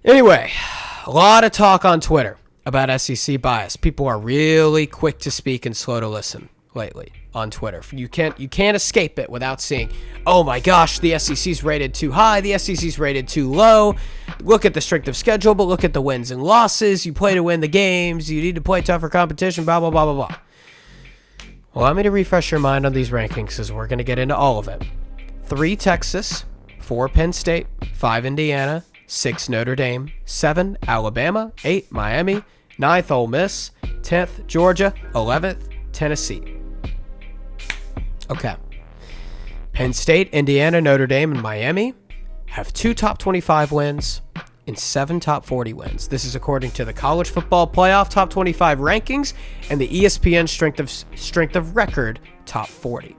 Anyway, a lot of talk on Twitter about SEC bias. People are really quick to speak and slow to listen lately on Twitter. You can't escape it without seeing, oh my gosh, the SEC's rated too high, the SEC's rated too low. Look at the strength of schedule, but look at the wins and losses. You play to win the games. You need to play tougher competition, blah, blah, blah, blah, blah. Well, allow me to refresh your mind on these rankings because we're going to get into all of it. 3 Texas, 4 Penn State, 5 Indiana, 6 Notre Dame, 7 Alabama, 8 Miami, 9th Ole Miss, 10th Georgia, 11th Tennessee. Okay. Penn State, Indiana, Notre Dame, and Miami have 2 top 25 wins and 7 top 40 wins. This is according to the College Football Playoff Top 25 rankings and the ESPN Strength of Record Top 40.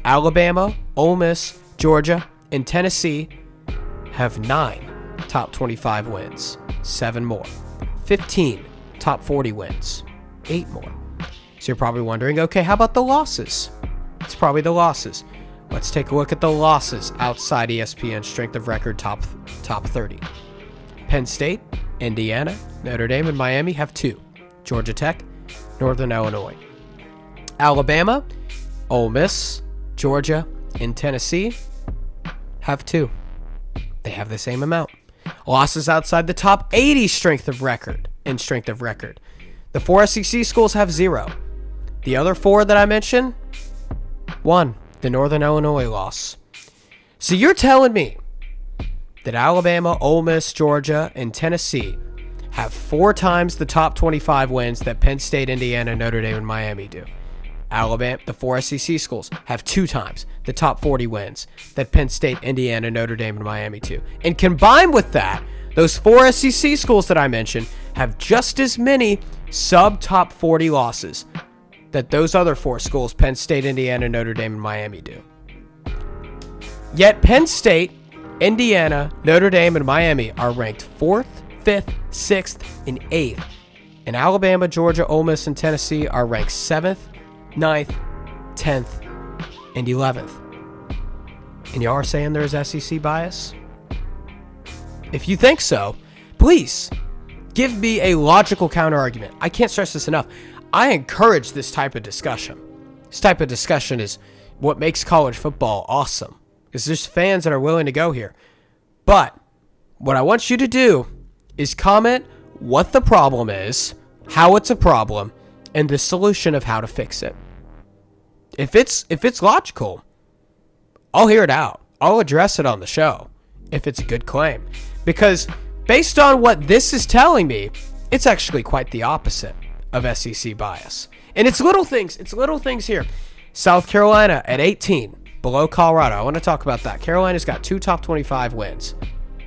Alabama, Ole Miss, Georgia, and Tennessee have 9 top 25 wins, 7 more. 15 top 40 wins, 8 more. So you're probably wondering, okay, how about the losses? It's probably the losses. Let's take a look at the losses outside ESPN Strength of Record top 30. Penn State, Indiana, Notre Dame, and Miami have 2. Georgia Tech, Northern Illinois. Alabama, Ole Miss, Georgia, and Tennessee have 2. They have the same amount. Losses outside the top 80 strength of record in strength of record. The 4 SEC schools have 0. The other 4 that I mentioned, 1, the Northern Illinois loss. So you're telling me that Alabama, Ole Miss, Georgia, and Tennessee have 4 times the top 25 wins that Penn State, Indiana, Notre Dame, and Miami do. Alabama, the 4 SEC schools, have 2 times the top 40 wins that Penn State, Indiana, Notre Dame, and Miami do. And combined with that, those 4 SEC schools that I mentioned have just as many sub-top 40 losses that those other 4 schools, Penn State, Indiana, Notre Dame, and Miami do. Yet Penn State, Indiana, Notre Dame, and Miami are ranked 4th, 5th, 6th, and 8th. And Alabama, Georgia, Ole Miss, and Tennessee are ranked 7th, 9th, 10th, and 11th. And y'all are saying there's SEC bias? If you think so, please give me a logical counter-argument. I can't stress this enough. I encourage this type of discussion. This type of discussion is what makes college football awesome, because there's fans that are willing to go here. But what I want you to do is comment what the problem is, how it's a problem, and the solution of how to fix it. If it's logical, I'll hear it out. I'll address it on the show if it's a good claim. Because based on what this is telling me, it's actually quite the opposite of SEC bias. And it's little things here. South Carolina at 18, below Colorado. I want to talk about that. Carolina's got 2 top 25 wins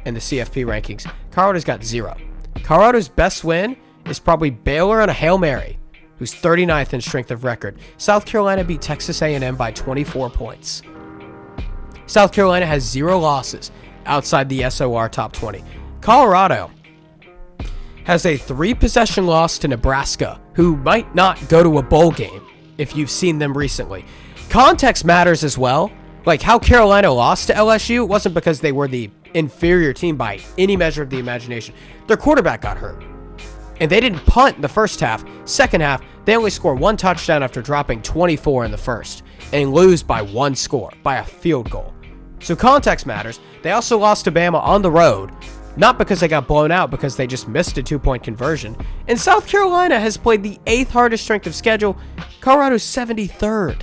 in the CFP rankings. Colorado's got 0. Colorado's best win is probably Baylor on a Hail Mary, who's 39th in strength of record. South Carolina beat Texas A&M by 24 points. South Carolina has 0 losses outside the SOR top 20. Colorado has a 3-possession loss to Nebraska, who might not go to a bowl game if you've seen them recently. Context matters as well. Like how Carolina lost to LSU, it wasn't because they were the inferior team by any measure of the imagination. Their quarterback got hurt. And they didn't punt in the first half. Second half, they only scored 1 touchdown after dropping 24 in the first and lose by 1 score, by a field goal. So context matters. They also lost to Bama on the road, not because they got blown out, because they just missed a 2-point conversion. And South Carolina has played the 8th hardest strength of schedule. Colorado's 73rd.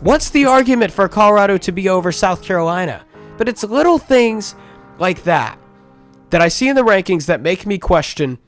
What's the argument for Colorado to be over South Carolina? But it's little things like that I see in the rankings that make me question